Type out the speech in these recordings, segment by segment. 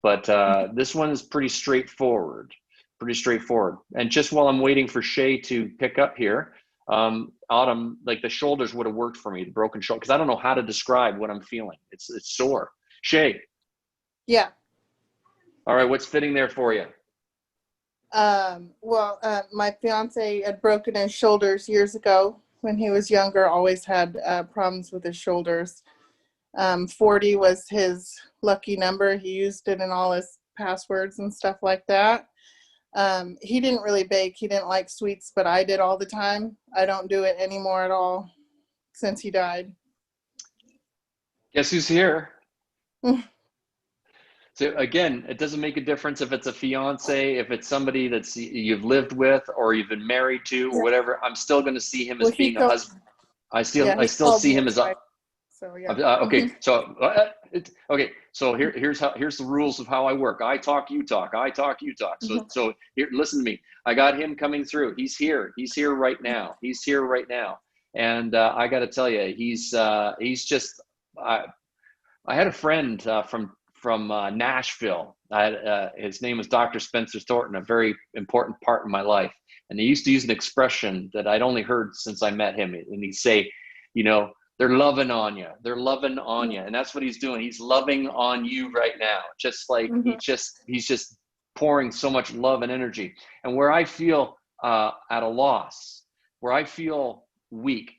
But this one is pretty straightforward. Pretty straightforward. And just while I'm waiting for Shay to pick up here, Autumn, like the shoulders would have worked for me, the broken shoulder, because I don't know how to describe what I'm feeling. It's sore. Shay. Yeah. All right, what's fitting there for you? Well, my fiance had broken his shoulders years ago when he was younger, always had problems with his shoulders. 40 was his lucky number. He used it in all his passwords and stuff like that. He didn't really bake. He didn't like sweets, but I did all the time. I don't do it anymore at all since he died. Guess who's here? So again, it doesn't make a difference if it's a fiance, if it's somebody that's you've lived with or you've been married to or whatever. I'm still going to see him as being a husband. I still see him as a. So yeah. Okay, so here's the rules of how I work. I talk, you talk. I talk, you talk. So here, listen to me. I got him coming through. He's here. He's here right now. He's here right now. And I got to tell you, he's just. I had a friend from Nashville. His name was Dr. Spencer Thornton, a very important part in my life. And he used to use an expression that I'd only heard since I met him. And he'd say, they're loving on you. They're loving on you. And that's what he's doing. He's loving on you right now. Just like he's just pouring so much love and energy. And where I feel at a loss, where I feel weak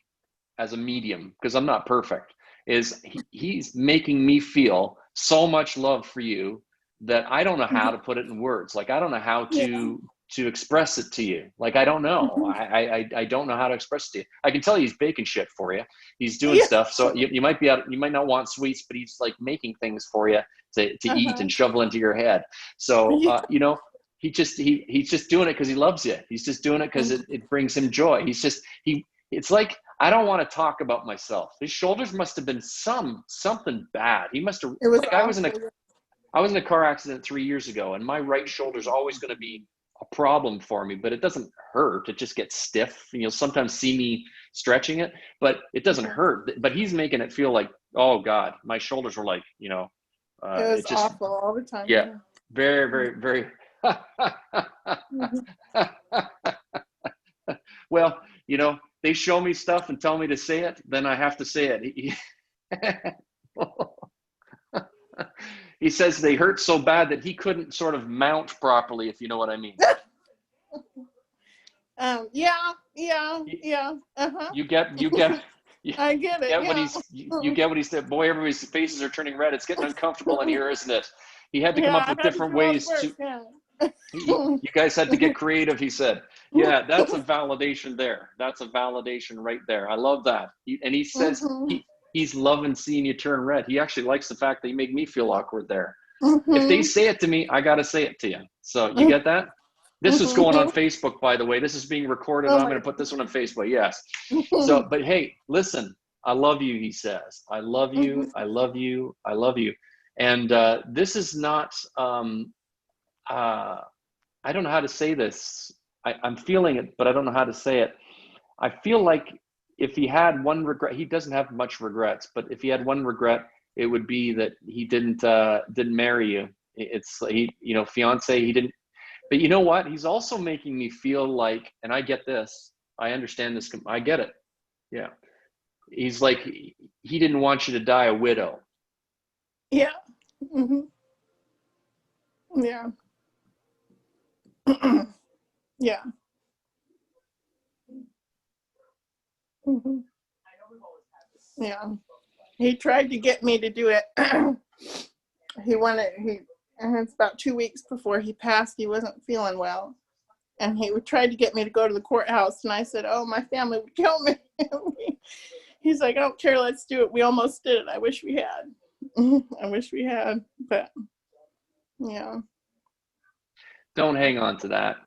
as a medium, because I'm not perfect, is he's making me feel so much love for you that I don't know how to put it in words. Like, I don't know how to express it to you. Like, I don't know. I don't know how to express it to you. I can tell you he's baking shit for you. He's doing stuff. So you might not want sweets, but he's like making things for you to eat and shovel into your head. So, he's just doing it because he loves you. He's just doing it because it brings him joy. It's like, I don't want to talk about myself. His shoulders must have been something bad. He must have, like, I was in a car accident 3 years ago, and my right shoulder is always going to be a problem for me, but it doesn't hurt. It just gets stiff. You'll sometimes see me stretching it, but it doesn't hurt. But he's making it feel like, oh God, my shoulders were like, it was just awful all the time. Yeah. Very, very, very. Well, they show me stuff and tell me to say it, then I have to say it. He says they hurt so bad that he couldn't sort of mount properly, if you know what I mean. Yeah. You get. I get it. You get what he said. Boy, everybody's faces are turning red. It's getting uncomfortable in here, isn't it? He had to come up with different ways to. You guys had to get creative, he said. Yeah, that's a validation there. That's a validation right there. I love that. He says he's loving seeing you turn red. He actually likes the fact that you make me feel awkward there. If they say it to me, I got to say it to you. So you get that? This is going on Facebook, by the way. This is being recorded. I'm going to put this one on Facebook. Yes. So, but hey, listen, I love you, he says. I love you. I love you. I love you. And this is not, I don't know how to say this. I'm feeling it, but I don't know how to say it. I feel like if he had one regret, he doesn't have much regrets, but if he had one regret, it would be that he didn't marry you. It's fiance, he didn't. But you know what? He's also making me feel like, and I get this, I understand this, I get it. Yeah. He's like, he didn't want you to die a widow. Yeah. Yeah. Yeah. Yeah. He tried to get me to do it. It's about 2 weeks before he passed. He wasn't feeling well. And he tried to get me to go to the courthouse. And I said, oh, my family would kill me. He's like, I don't care. Let's do it. We almost did it. I wish we had. But yeah. Don't hang on to that.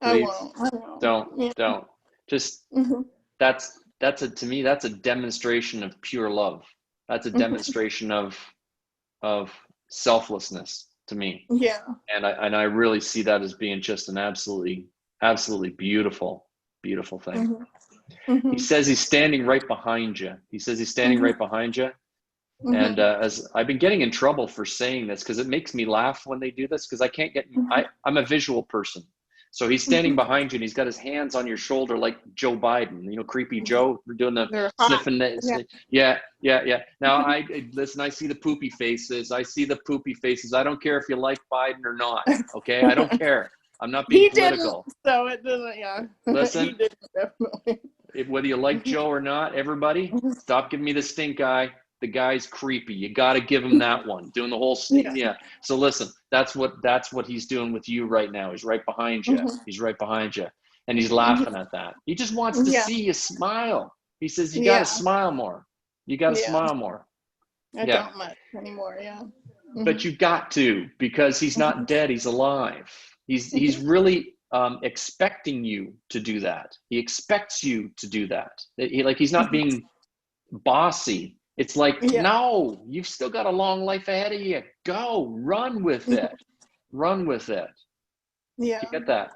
Please. I won't. Don't. Just to me, that's a demonstration of pure love. That's a demonstration of selflessness to me. Yeah. And I really see that as being just an absolutely beautiful thing. He says he's standing right behind you. And as I've been getting in trouble for saying this because it makes me laugh when they do this because I can't get, I'm a visual person. So he's standing behind you and he's got his hands on your shoulder like Joe Biden, you know, creepy Joe. We're doing the They're hot. sniffing. Yeah. Now listen, I see the poopy faces. I see the poopy faces. I don't care if you like Biden or not. Okay. I don't care. I'm not being He political. didn't, so it doesn't, yeah. Listen, He didn't, definitely. whether you like Joe or not, everybody, stop giving me the stink eye. The guy's creepy. You got to give him that one. Doing the whole yeah. So listen, that's what he's doing with you right now. He's right behind you. He's right behind you, and he's laughing at that. He just wants to see you smile. He says you got to smile more. You got to smile more. I don't much anymore. Yeah. But you got to, because he's not dead. He's alive. He's really expecting you to do that. He expects you to do that. He's not being bossy. It's like, no, you've still got a long life ahead of you. Go, run with it. Run with it. Yeah. You get that?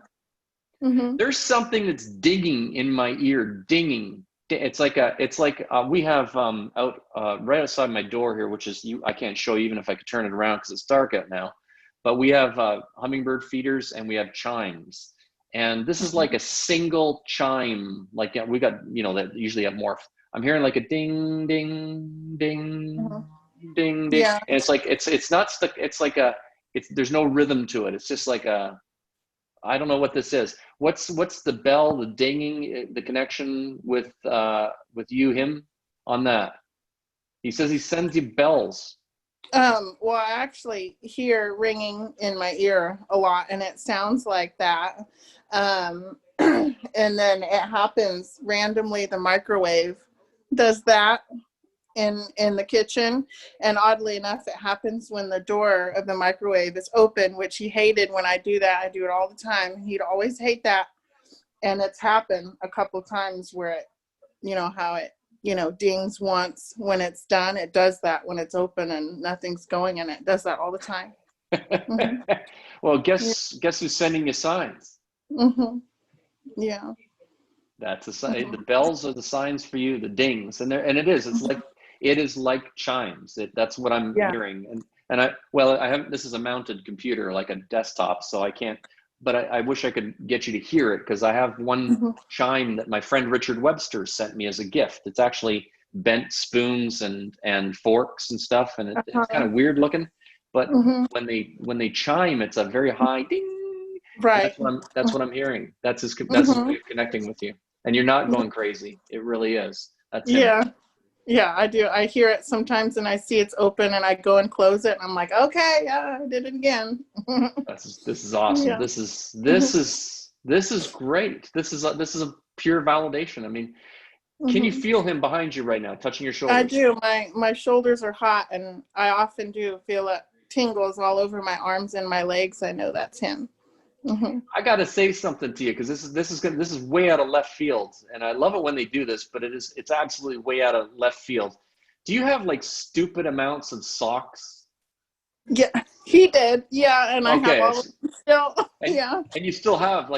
There's something that's dinging in my ear, dinging. It's like we have out right outside my door here, which is I can't show you even if I could turn it around because it's dark out now. But we have hummingbird feeders and we have chimes. And this is like a single chime. Like we got, that usually have more. I'm hearing like a ding, ding, ding, ding, ding. Yeah. And it's like, it's not stuck. It's like there's no rhythm to it. It's just like I don't know what this is. What's the bell, the dinging, the connection with him on that? He says he sends you bells. Well, I actually hear ringing in my ear a lot, and it sounds like that. And then it happens randomly. The microwave does that in the kitchen, and oddly enough, it happens when the door of the microwave is open, which he hated when I do that. I do it all the time. He'd always hate that, and it's happened a couple times where it, how it, dings once when it's done. It does that when it's open and nothing's going in it. It does that all the time. Well, guess who's sending you signs? Yeah. That's a sign. The bells are the signs for you, the dings, and it is like chimes. That's what I'm hearing. And I haven't. This is a mounted computer, like a desktop, so I can't. But I wish I could get you to hear it because I have one chime that my friend Richard Webster sent me as a gift. It's actually bent spoons and forks and stuff, and it's kind of weird looking. But when they chime, it's a very high ding. Right. That's what I'm hearing. That's his way of connecting with you. And you're not going crazy. It really is. That's him. Yeah, I do. I hear it sometimes and I see it's open and I go and close it and I'm like, okay, yeah, I did it again. This is awesome. Yeah. This is great. This is a pure validation. I mean, can you feel him behind you right now, touching your shoulders? I do. My shoulders are hot and I often do feel it tingles all over my arms and my legs. I know that's him. I got to say something to you because this is way out of left field, and I love it when they do this, but it's absolutely way out of left field. Do you have like stupid amounts of socks? Yeah, he did. Yeah, and I have all of them still. And you still have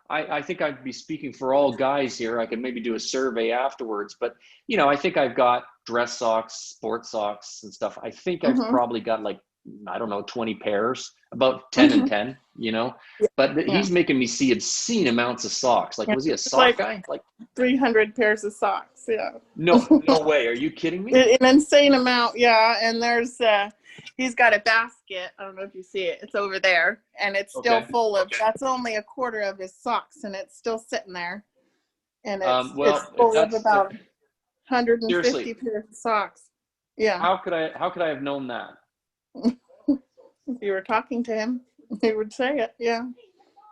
I think I'd be speaking for all guys here. I could maybe do a survey afterwards, but I think I've got dress socks, sports socks, and stuff. I think I've probably got like, I don't know, 20 pairs, about 10 and 10, but he's making me see obscene amounts of socks. Like, was he a sock guy? Like 300 pairs of socks. Yeah. No way. Are you kidding me? An insane amount. Yeah. And there's, he's got a basket. I don't know if you see it. It's over there and it's still full of, that's only a quarter of his socks and it's still sitting there. And it's full of about 150 seriously, pairs of socks. Yeah. How could I have known that? If you were talking to him, he would say it. Yeah.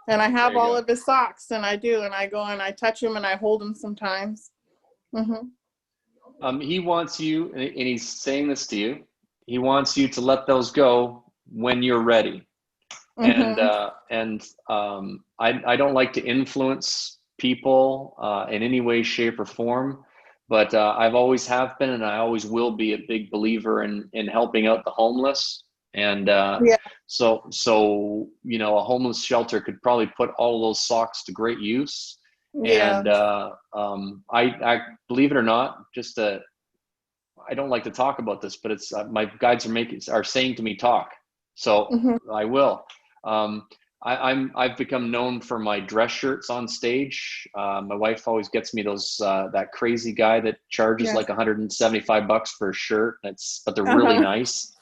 And I have all of his socks and I do. And I go and I touch him and I hold him sometimes. He wants you, and he's saying this to you. He wants you to let those go when you're ready. And I don't like to influence people in any way, shape, or form. But I've always have been, and I always will be a big believer in helping out the homeless. And so a homeless shelter could probably put all of those socks to great use. Yeah. And I believe it or not, just I don't like to talk about this, but it's my guides are saying to me, talk. So I will. I've become known for my dress shirts on stage. My wife always gets me those that crazy guy that charges like $175 for a shirt. But they're really nice.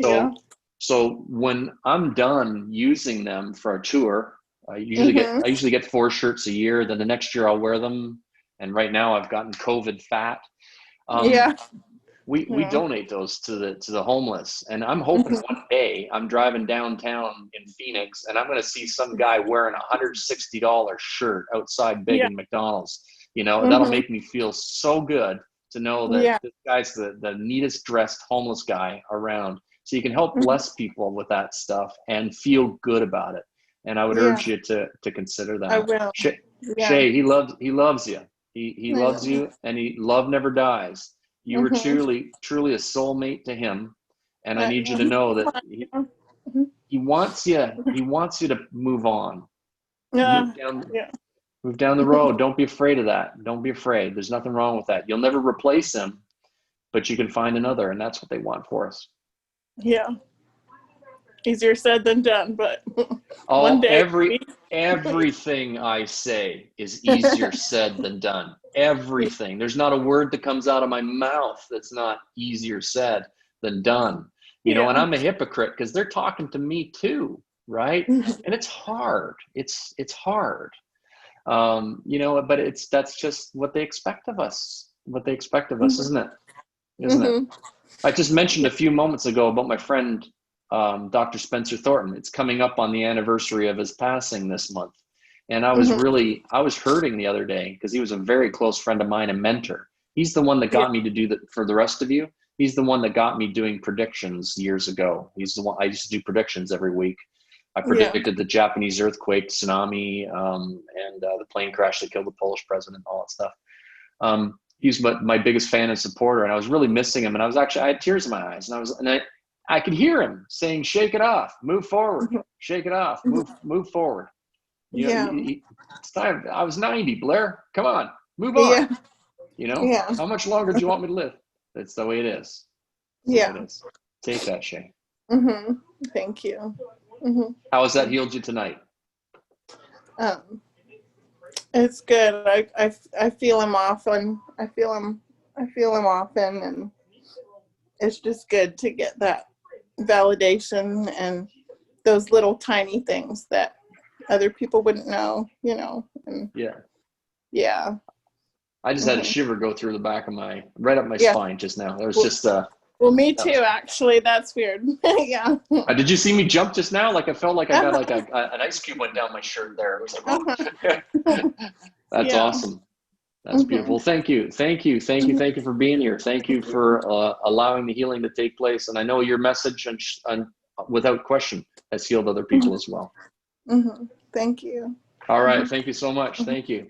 So so when I'm done using them for a tour, I usually get 4 shirts a year. Then the next year I'll wear them. And right now I've gotten COVID fat. We donate those to the homeless, and I'm hoping one day I'm driving downtown in Phoenix and I'm going to see some guy wearing $160 shirt outside Big and McDonald's. You know, that'll make me feel so good to know that this guy's the neatest dressed homeless guy around. So you can help bless people with that stuff and feel good about it. And I would urge you to consider that. I will. Shay, he loves you. He loves you, and love never dies. You were truly a soulmate to him, and I need you to know that he wants you. He wants you to move on. Move down the road. Don't be afraid of that. Don't be afraid. There's nothing wrong with that. You'll never replace him, but you can find another, and that's what they want for us. Yeah. Easier said than done, but one day. Everything I say is easier said than done. Everything. There's not a word that comes out of my mouth that's not easier said than done. You know, and I'm a hypocrite because they're talking to me too, right? And it's hard. It's hard. You know, but that's just what they expect of us. Isn't it? Isn't it? I just mentioned a few moments ago about my friend Dr. Spencer Thornton. It's coming up on the anniversary of his passing this month. And I was hurting the other day because he was a very close friend of mine and mentor. He's the one that got me to do that for the rest of you. He's the one that got me doing predictions years ago. He's the one I used to do predictions every week. I predicted the Japanese earthquake, tsunami, and the plane crash that killed the Polish president, all that stuff. He's my biggest fan and supporter, and I was really missing him. And I had tears in my eyes, and I could hear him saying, "Shake it off, move forward, shake it off, move forward." You know, it's time. I was 90, Blair. Come on, move on. You know, how much longer do you want me to live? That's the way it is. It is. Take that, Shay. Thank you. How has that healed you tonight? It's good. I feel him often. I feel him often, and it's just good to get that validation and those little tiny things that other people wouldn't know, you know. And I just had a shiver go through the back of right up my spine just now. There was just well, me too, actually. That's weird. Did you see me jump just now? Like I felt like I got like an ice cube went down my shirt there. It was like, That's awesome. That's beautiful. Thank you for being here. Thank you for allowing the healing to take place. And I know your message and without question has healed other people as well. Thank you. All right. Thank you so much. Thank you.